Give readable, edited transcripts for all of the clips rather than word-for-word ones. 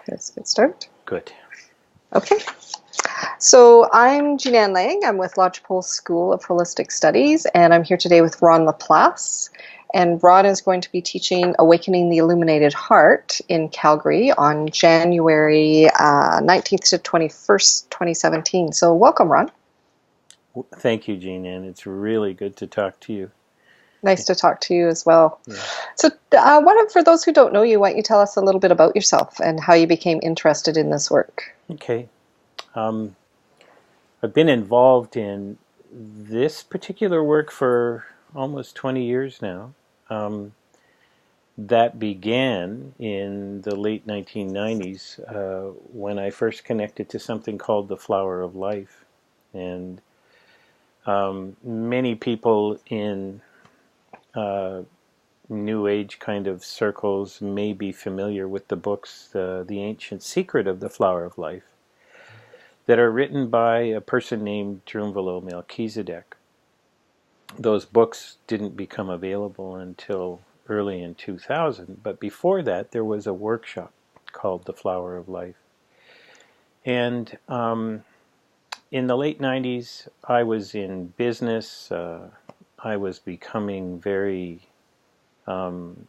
Let's get started. Good. Okay. So I'm Jeananne Laing. I'm with Lodgepole School of Holistic Studies, and I'm here today with Ron Laplace. And Ron is going to be teaching Awakening the Illuminated Heart in Calgary on January 19th to 21st, 2017. So welcome, Ron. Thank you, Jean, and it's really good to talk to you. Nice to talk to you as well. Yeah. So, for those who don't know you, why don't you tell us a little bit about yourself and how you became interested in this work? Okay. Um, I've been involved in this particular work for almost 20 years now. Um, that began in the late 1990s when I first connected to something called the Flower of Life. And many people in New Age kind of circles may be familiar with the books, The Ancient Secret of the Flower of Life, that are written by a person named Drunvalo Melchizedek. Those books didn't become available until early in 2000, but before that there was a workshop called The Flower of Life. And in the late 90s, I was in business. I was becoming very um,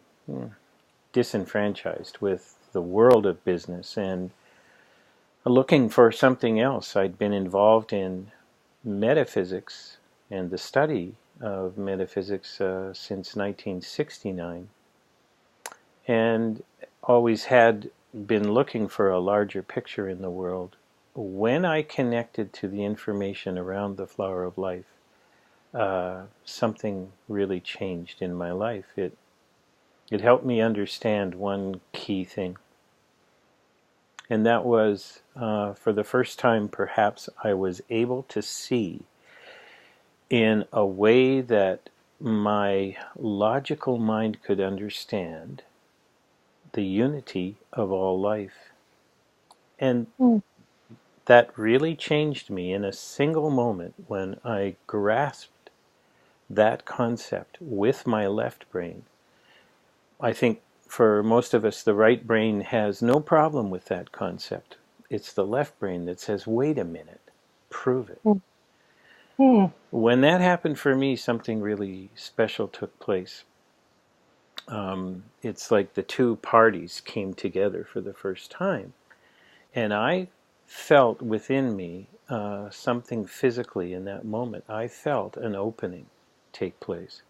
disenfranchised with the world of business and looking for something else. I'd been involved in metaphysics and the study of metaphysics since 1969, and always had been looking for a larger picture in the world. When I connected to the information around the Flower of Life, something really changed in my life. It helped me understand one key thing. And that was, for the first time, perhaps I was able to see in a way that my logical mind could understand the unity of all life. And Mm. that really changed me in a single moment when I grasped that concept with my left brain. I think for most of us, the right brain has no problem with that concept. It's the left brain that says, wait a minute, prove it. Mm. When that happened for me, something really special took place. It's like the two parties came together for the first time. And I felt within me something physically in that moment. I felt an opening take place.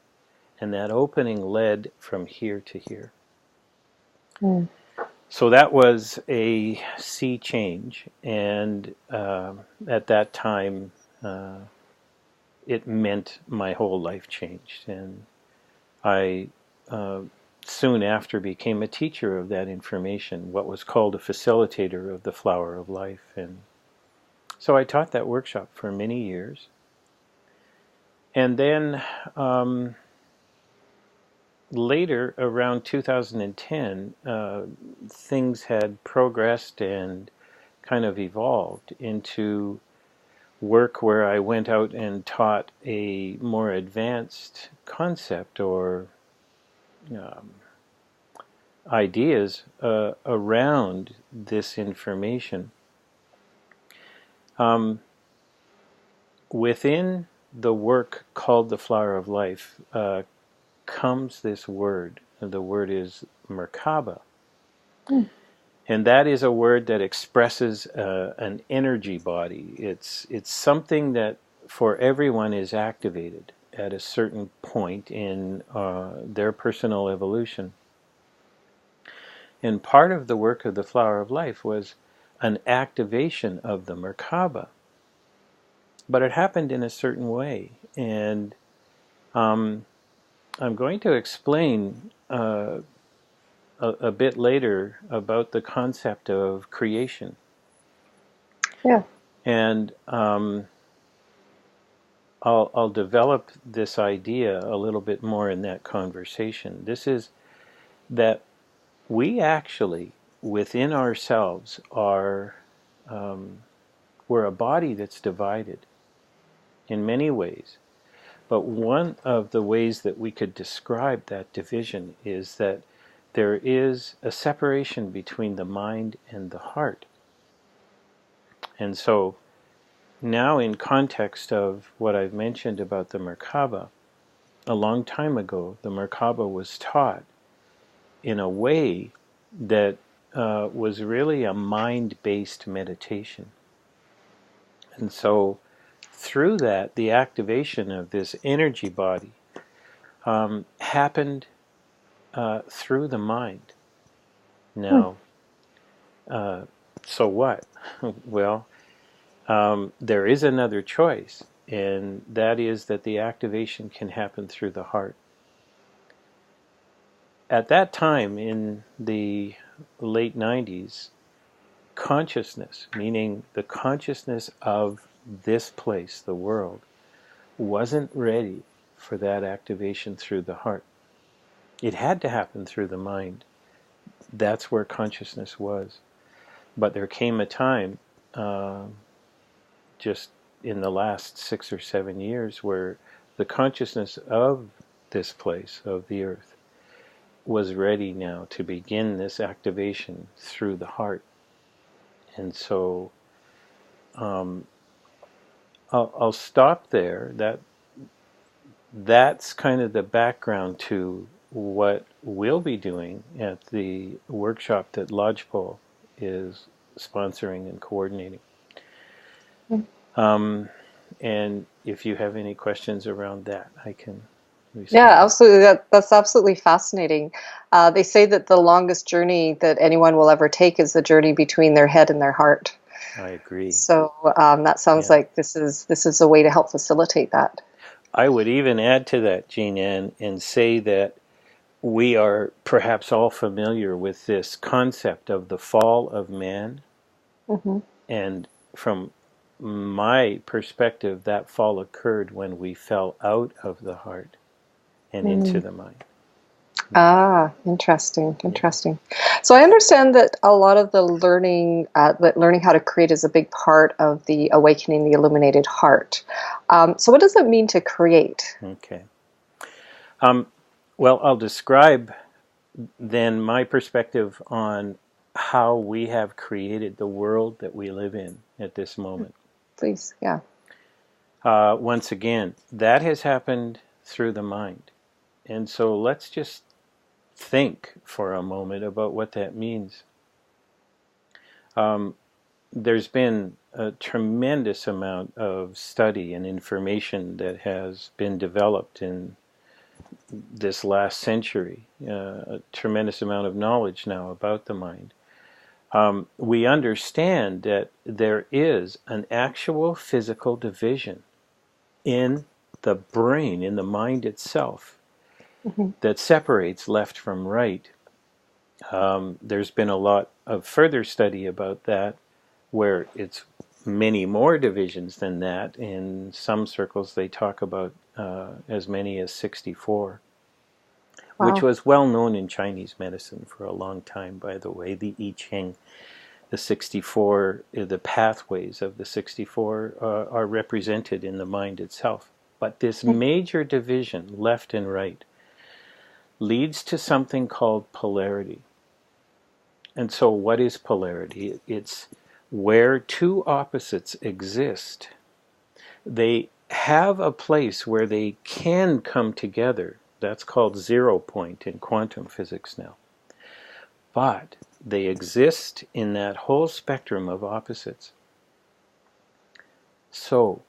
And that opening led from here to here. Mm. So that was a sea change. And at that time, it meant my whole life changed. And I soon after became a teacher of that information, what was called a facilitator of the Flower of Life. And so I taught that workshop for many years. And then later, around 2010, things had progressed and kind of evolved into work where I went out and taught a more advanced concept or um, ideas around this information. Um, Within the work called the Flower of Life comes this word. The word is Merkaba. Mm. And that is a word that expresses an energy body. It's something that for everyone is activated at a certain point in their personal evolution. And part of the work of the Flower of Life was an activation of the Merkaba. But it happened in a certain way. And um, I'm going to explain a bit later about the concept of creation. Yeah. And I'll develop this idea a little bit more in that conversation. This is that we actually, within ourselves, we're a body that's divided in many ways. But one of the ways that we could describe that division is that there is a separation between the mind and the heart. And so now, in context of what I've mentioned about the Merkaba, a long time ago, the Merkaba was taught in a way that was really a mind-based meditation. And so through that, the activation of this energy body happened through the mind. Now, so what? Well, there is another choice, and that is that the activation can happen through the heart. At that time, in the late 90s, consciousness, meaning the consciousness of this place, the world, wasn't ready for that activation through the heart. It had to happen through the mind. That's where consciousness was. But there came a time, just in the last 6 or 7 years, where the consciousness of this place, of the earth, was ready now to begin this activation through the heart. And so I'll stop there. That's kind of the background to what we'll be doing at the workshop that Lodgepole is sponsoring and coordinating. And if you have any questions around that, I can respond. Yeah, absolutely. That's absolutely fascinating. They say that the longest journey that anyone will ever take is the journey between their head and their heart. I agree. So that sounds like this is a way to help facilitate that. I would even add to that, Jeananne, and say that we are perhaps all familiar with this concept of the fall of man. Mm-hmm. And from my perspective, that fall occurred when we fell out of the heart and into the mind. Ah, interesting. So I understand that a lot of the learning, that learning how to create is a big part of the awakening the illuminated heart. So what does it mean to create? Okay. Well, I'll describe then my perspective on how we have created the world that we live in at this moment. Please, yeah. Once again, that has happened through the mind. And so let's just think for a moment about what that means. There's been a tremendous amount of study and information that has been developed in this last century, a tremendous amount of knowledge now about the mind. We understand that there is an actual physical division in the brain, in the mind itself, that separates left from right. There's been a lot of further study about that, where it's many more divisions than that. In some circles, they talk about as many as 64, which was well known in Chinese medicine for a long time, by the way. The I Ching, the 64, the pathways of the 64 are represented in the mind itself. But this major division, left and right, leads to something called polarity. And so what is polarity? It's where two opposites exist. They have a place where they can come together. That's called 0 point in quantum physics now. But they exist in that whole spectrum of opposites. So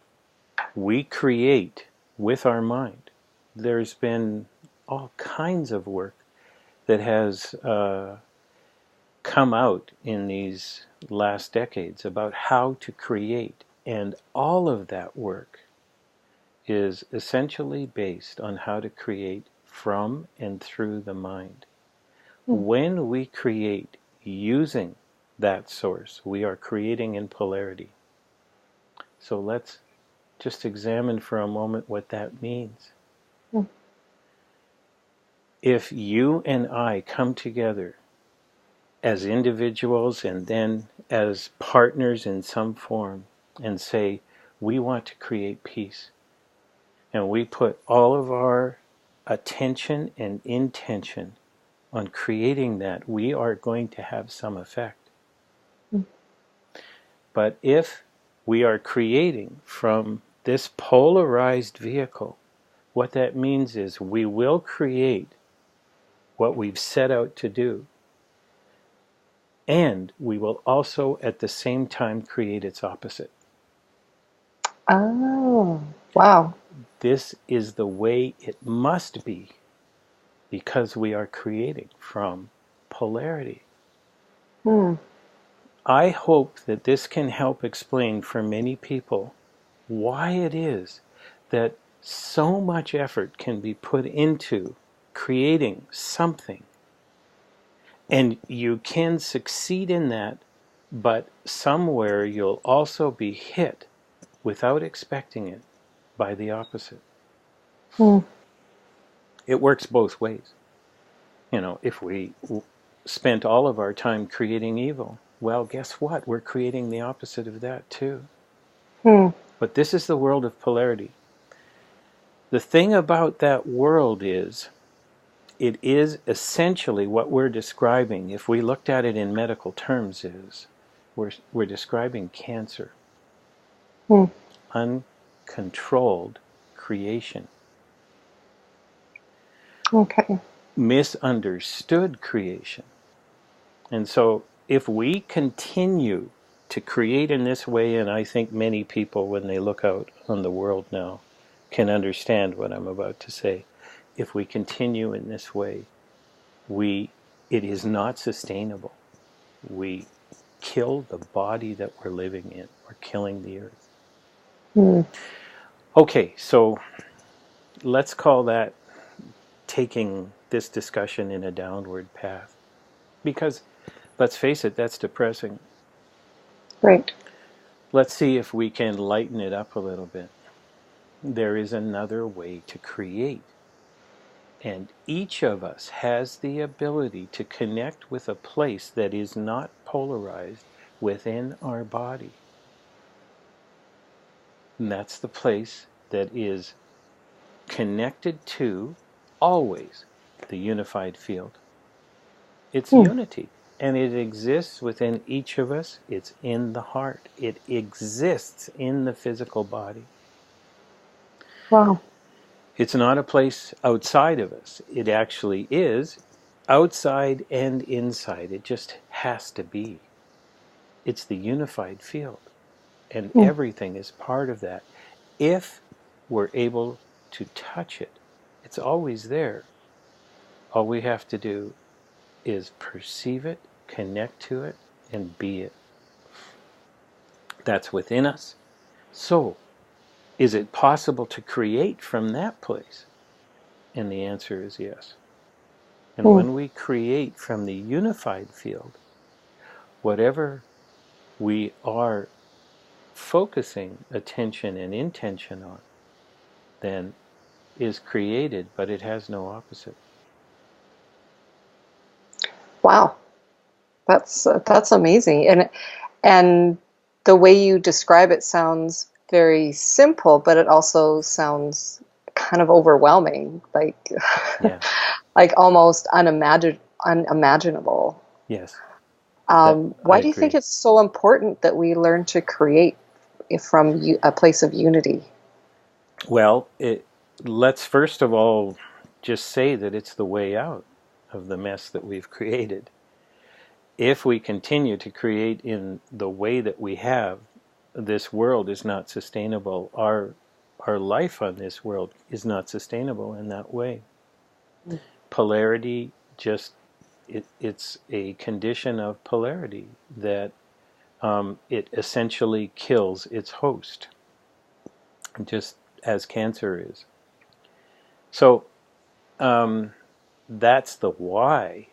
we create with our mind. There's been all kinds of work that has come out in these last decades about how to create, and all of that work is essentially based on how to create from and through the mind. When we create using that source, we are creating in polarity. So let's just examine for a moment what that means. If you and I come together as individuals and then as partners in some form and say, we want to create peace, and we put all of our attention and intention on creating that, we are going to have some effect. But if we are creating from this polarized vehicle, what that means is we will create what we've set out to do, and we will also at the same time create its opposite. Oh, wow. This is the way it must be, because we are creating from polarity. I hope that this can help explain for many people why it is that so much effort can be put into creating something. And you can succeed in that, but somewhere you'll also be hit without expecting it by the opposite. It works both ways. You know, if we spent all of our time creating evil, well, guess what? We're creating the opposite of that too. But this is the world of polarity. The thing about that world is, it is essentially what we're describing, if we looked at it in medical terms, is we're describing cancer. Uncontrolled creation. Okay. Misunderstood creation. And so if we continue to create in this way, and I think many people, when they look out on the world now, can understand what I'm about to say. If we continue in this way, it is not sustainable. We kill the body that we're living in. We're killing the earth. Okay, so let's call that taking this discussion in a downward path. Because, let's face it, that's depressing. Right. Let's see if we can lighten it up a little bit. There is another way to create. And each of us has the ability to connect with a place that is not polarized within our body. And that's the place that is connected to, always, the unified field. It's unity. And it exists within each of us. It's in the heart. It exists in the physical body. Wow. It's not a place outside of us. It actually is outside and inside. It just has to be. It's the unified field. And everything is part of that. If we're able to touch it, it's always there. All we have to do is perceive it, connect to it, and be it. That's within us. So, is it possible to create from that place? And the answer is yes. And when we create from the unified field, whatever we are focusing attention and intention on, then is created, but it has no opposite. Wow. That's amazing. And the way you describe it sounds very simple, but it also sounds kind of overwhelming, like Yeah. like almost unimaginable. Yes. I Why do you think agree. it's so important that we learn to create from a place of unity? Well, let's first of all just say that it's the way out of the mess that we've created. If we continue to create in the way that we have, this world is not sustainable. Our life on this world is not sustainable in that way. Polarity it's a condition of polarity that it essentially kills its host, just as cancer is. So that's the why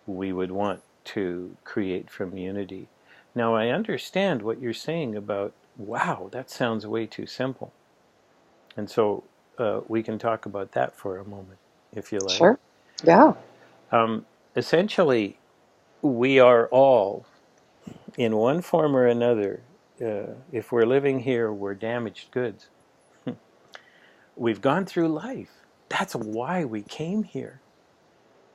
we would want to create from unity. Now, I understand what you're saying about, wow, that sounds way too simple. And so we can talk about that for a moment, if you like. Sure. Yeah. Essentially, we are all, in one form or another, if we're living here, we're damaged goods. We've gone through life. That's why we came here.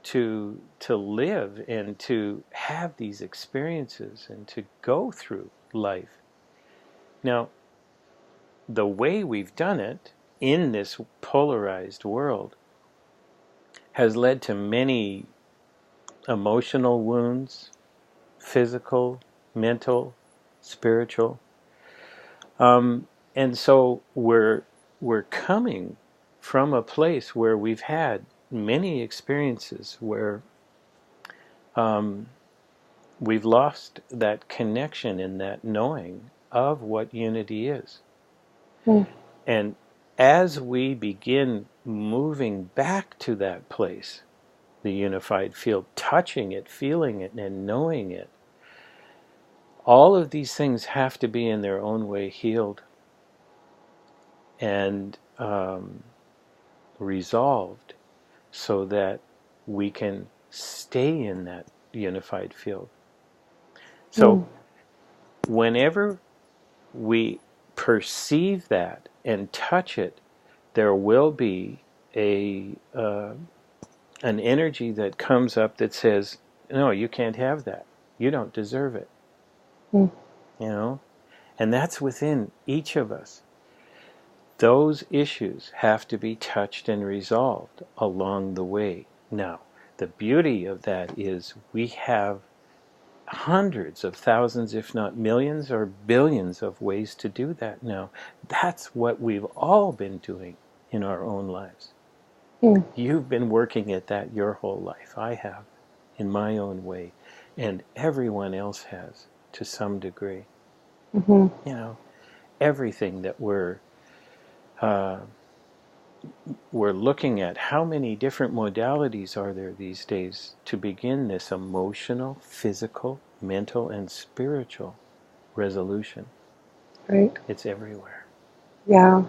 to live and to have these experiences and to go through life. Now, the way we've done it in this polarized world has led to many emotional wounds, physical, mental, spiritual. And so we're coming from a place where we've had many experiences where we've lost that connection and that knowing of what unity is. Mm. And as we begin moving back to that place, the unified field, touching it, feeling it, and knowing it, all of these things have to be in their own way healed and resolved so that we can stay in that unified field. So whenever we perceive that and touch it, there will be an energy that comes up that says, no, you can't have that. You don't deserve it. You know? And that's within each of us. Those issues have to be touched and resolved along the way. Now, the beauty of that is we have hundreds of thousands, if not millions or billions of ways to do that now. That's what we've all been doing in our own lives. You've been working at that your whole life. I have, in my own way. And everyone else has, to some degree. You know, everything that we're looking at, how many different modalities are there these days to begin this emotional, physical, mental, and spiritual resolution? Right. It's everywhere. Yeah.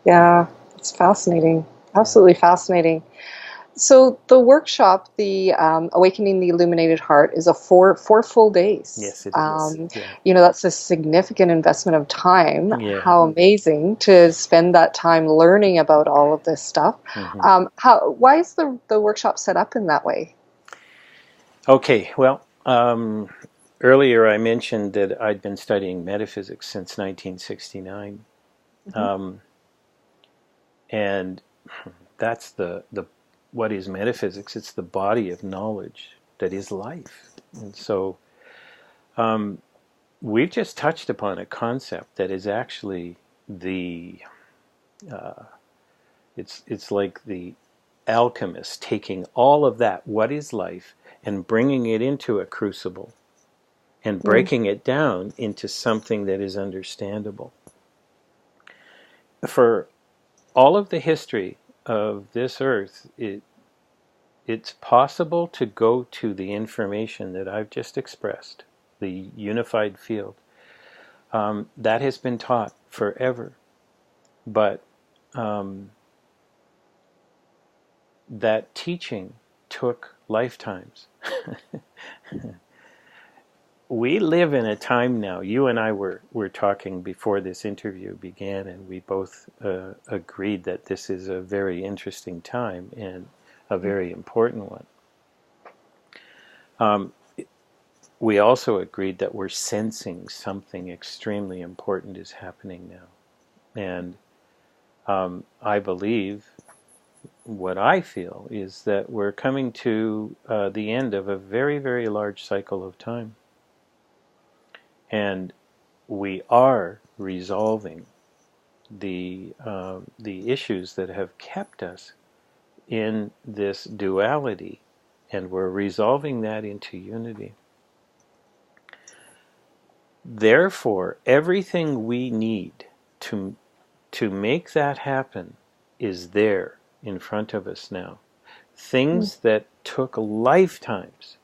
Yeah. It's fascinating. Absolutely fascinating. So the workshop, the Awakening the Illuminated Heart, is a four full days. Yes, it is. You know, that's a significant investment of time. Yeah. How amazing to spend that time learning about all of this stuff. Why is the workshop set up in that way? Okay, well, earlier I mentioned that I'd been studying metaphysics since 1969. And that's the what is metaphysics? It's the body of knowledge that is life. And so we've just touched upon a concept that is actually it's like the alchemist taking all of that, what is life, and bringing it into a crucible and breaking it down into something that is understandable. For all of the history of this earth, it's possible to go to the information that I've just expressed, the unified field. That has been taught forever. But that teaching took lifetimes. We live in a time now, you and I were talking before this interview began, and we both agreed that this is a very interesting time and a very important one. We also agreed that we're sensing something extremely important is happening now. And I believe, what I feel, is that we're coming to the end of a very, very large cycle of time. And we are resolving the issues that have kept us in this duality, and we're resolving that into unity. Therefore, everything we need to make that happen is there in front of us now. Things that took lifetimes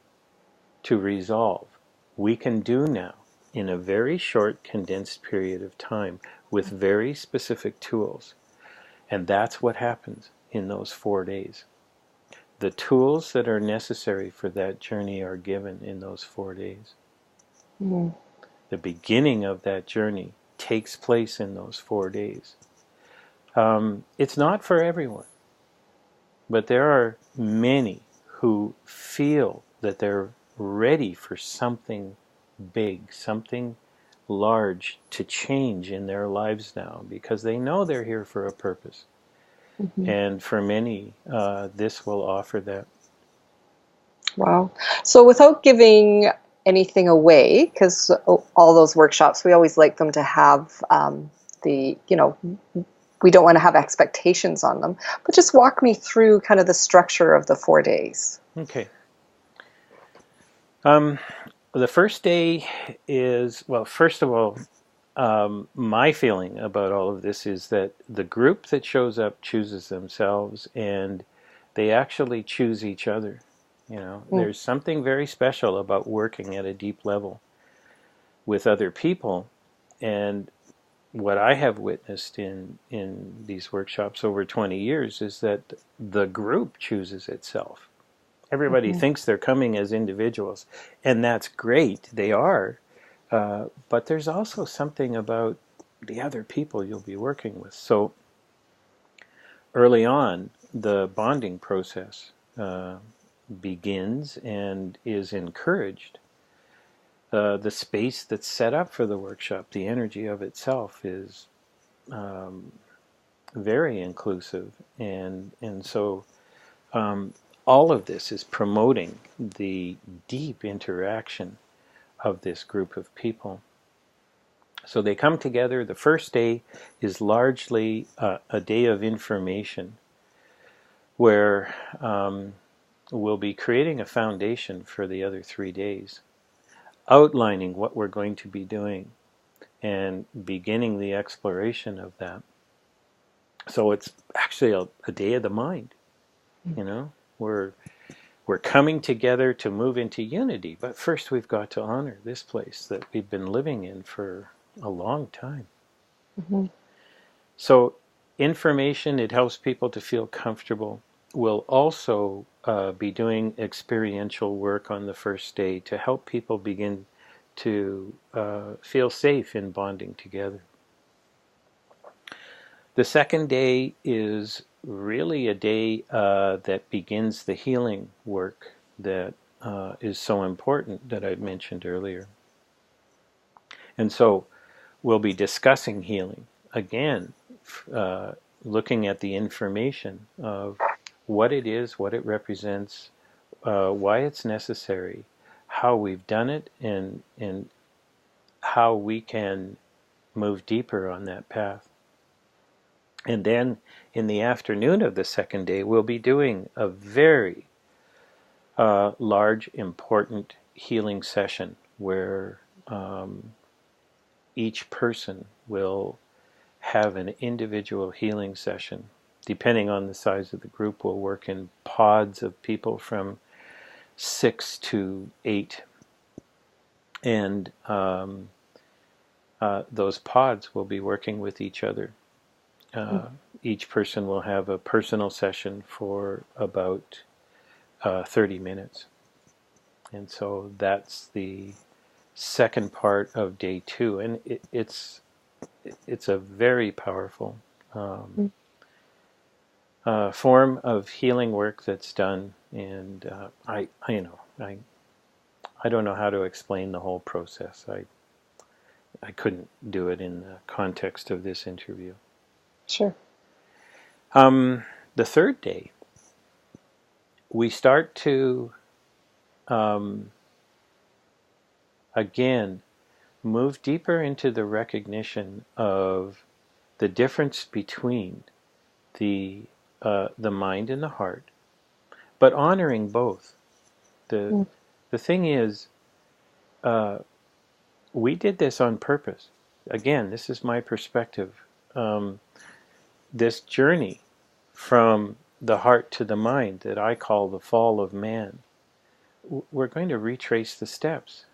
to resolve, we can do now in a very short, condensed period of time with very specific tools. And that's what happens in those 4 days. The tools that are necessary for that journey are given in those 4 days. The beginning of that journey takes place in those 4 days. It's not for everyone, but there are many who feel that they're ready for something big, something large to change in their lives now, because they know they're here for a purpose. Mm-hmm. And for many, this will offer that. Wow. So without giving anything away, because all those workshops, we always like them to have we don't want to have expectations on them, but just walk me through kind of the structure of the 4 days. Okay. The first day is, well, first of all, my feeling about all of this is that the group that shows up chooses themselves, and they actually choose each other. Mm. There's something very special about working at a deep level with other people. And what I have witnessed in these workshops over 20 years is that the group chooses itself. Everybody Mhm. thinks they're coming as individuals, and that's great. They are. But there's also something about the other people you'll be working with. So early on, the bonding process begins and is encouraged. The space that's set up for the workshop, the energy of itself is very inclusive, and so all of this is promoting the deep interaction of this group of people. So they come together. The first day is largely a day of information where we'll be creating a foundation for the other 3 days, outlining what we're going to be doing and beginning the exploration of that. So it's actually a day of the mind. We're coming together to move into unity, but first we've got to honor this place that we've been living in for a long time. Mhm. So information, it helps people to feel comfortable. We'll also be doing experiential work on the first day to help people begin to feel safe in bonding together. The second day is really a day that begins the healing work that is so important that I've mentioned earlier. And so we'll be discussing healing again, looking at the information of what it is, what it represents, why it's necessary, how we've done it, and how we can move deeper on that path. And then in the afternoon of the second day, we'll be doing a very large, important healing session where each person will have an individual healing session. Depending on the size of the group, we'll work in pods of people from 6 to 8. And those pods will be working with each other. Each person will have a personal session for about 30 minutes. And so that's the second part of day 2. And it's a very powerful form of healing work that's done. And I don't know how to explain the whole process. I couldn't do it in the context of this interview. Sure. The third day, we start to, again, move deeper into the recognition of the difference between the mind and the heart, but honoring both. The Mm. the thing is, we did this on purpose. Again, this is my perspective. This journey from the heart to the mind that I call the fall of man, we're going to retrace the steps.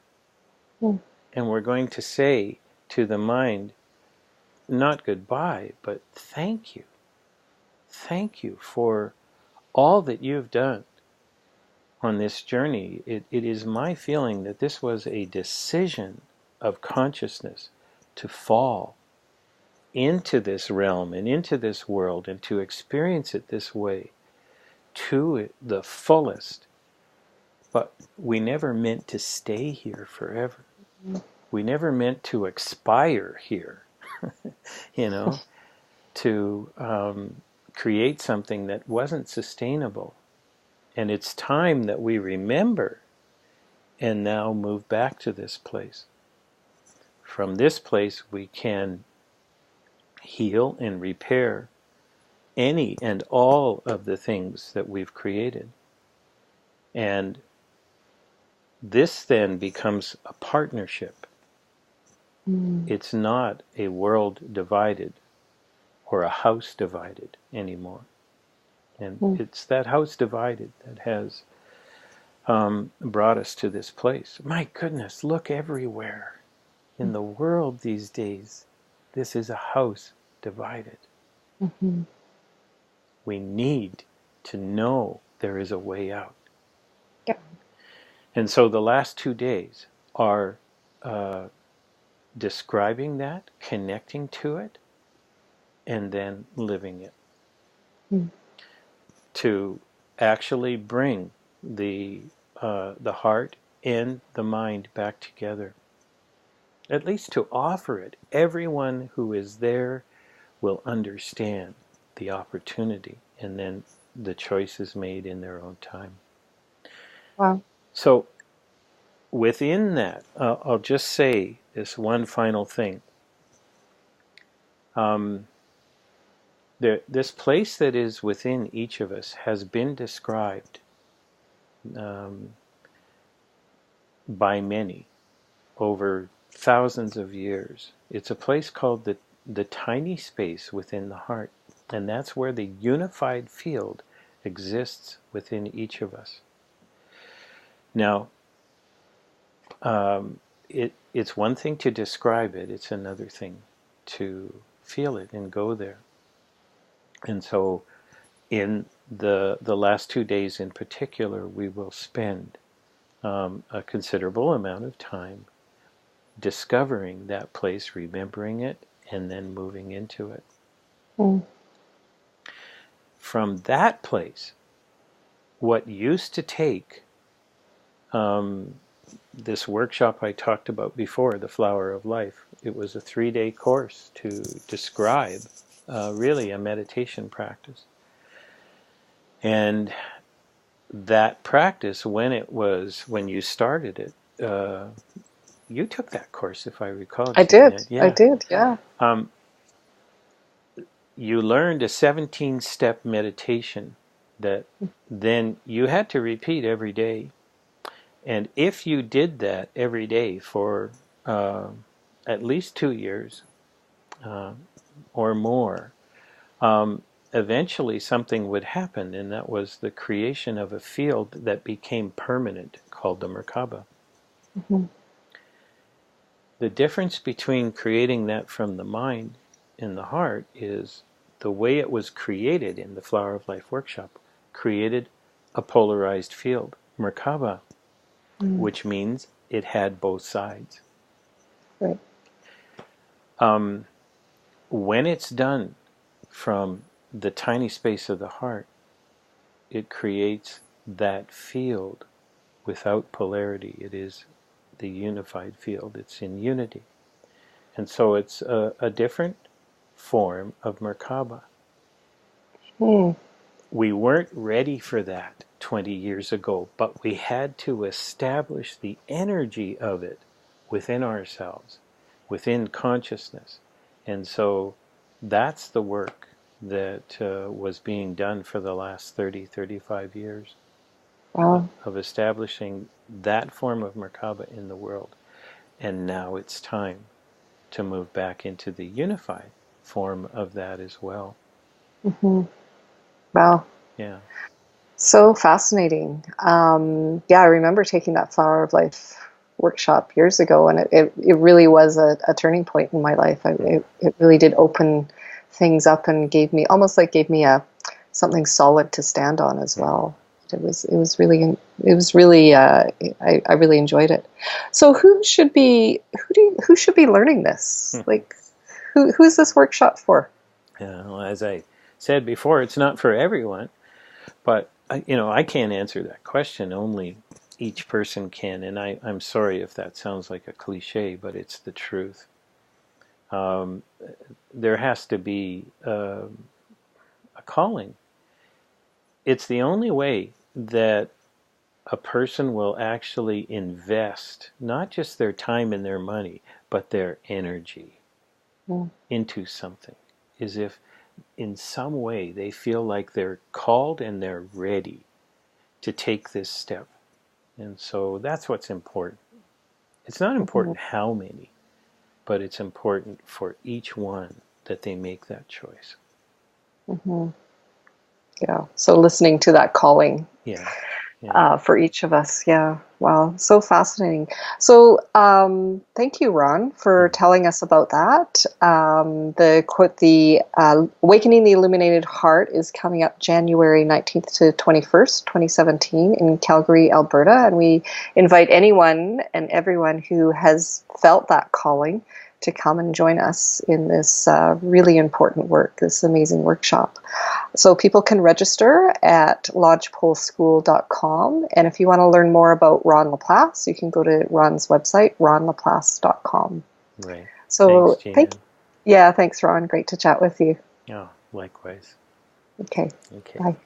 Mm. And we're going to say to the mind, not goodbye, but thank you. Thank you for all that you've done on this journey. It is my feeling that this was a decision of consciousness to fall into this realm and into this world and to experience it this way to the fullest but we never meant to stay here forever. We never meant to expire here, you know, to create something that wasn't sustainable. And it's time that we remember and now move back to this place. From this place we can heal and repair any and all of the things that we've created. And this then becomes a partnership. It's not a world divided or a house divided anymore. And it's that house divided that has brought us to this place. My goodness, look everywhere in the world these days. This is a house divided. We need to know there is a way out. Yeah. And so the last 2 days are describing that, connecting to it, and then living it. To actually bring the heart and the mind back together. At least to offer it. Everyone who is there will understand the opportunity, and then the choice is made in their own time. Wow. So within that, I'll just say this one final thing. This place that is within each of us has been described by many over thousands of years. It's a place called the tiny space within the heart, and that's where the unified field exists within each of us. Now, it's one thing to describe it, it's another thing to feel it and go there. And so in the last 2 days in particular, we will spend a considerable amount of time discovering that place, remembering it, and then moving into it. From that place, what used to take this workshop I talked about before, the Flower of Life, it was a 3-day course to describe really a meditation practice. And that practice, when you started it, you took that course, if I recall. I did. Yeah. I did, yeah. You learned a 17-step meditation that then you had to repeat every day. And if you did that every day for at least 2 years or more, eventually something would happen, and that was the creation of a field that became permanent, called the Merkaba. The difference between creating that from the mind and the heart is the way it was created in the Flower of Life workshop created a polarized field, Merkaba, which means it had both sides. Right. When it's done from the tiny space of the heart, it creates that field without polarity. It is the unified field. It's in unity. And so it's a different form of Merkaba. We weren't ready for that 20 years ago, but we had to establish the energy of it within ourselves, within consciousness. And so that's the work that was being done for the last 30, 35 years. Wow. Of establishing that form of Merkaba in the world. And now it's time to move back into the unified form of that as well. Wow. Yeah. So fascinating. Yeah, I remember taking that Flower of Life workshop years ago, and it really was a turning point in my life. It really did open things up and gave me something solid to stand on as well. It was really I really enjoyed it. So who should be learning this? Like who's this workshop for? Yeah, well, as I said before, it's not for everyone, but I can't answer that question. Only each person can, and I'm sorry if that sounds like a cliche, but it's the truth. There has to be a calling. It's the only way that a person will actually invest not just their time and their money, but their energy into something, is if in some way they feel like they're called and they're ready to take this step. And so that's what's important. It's not important how many, but it's important for each one that they make that choice. Yeah. So listening to that calling. Yeah. For each of us. Yeah. Wow. So fascinating. So thank you, Ron, for telling us about that. The Awakening the Illuminated Heart is coming up January 19th to 21st, 2017 in Calgary, Alberta. And we invite anyone and everyone who has felt that calling to come and join us in this really important work, this amazing workshop. So people can register at lodgepoleschool.com. And if you want to learn more about Ron LaPlace, you can go to Ron's website, ronlaplace.com. Right. So Thanks, Jeananne. Thanks, Ron. Great to chat with you. Oh, likewise. Okay. Okay. Bye.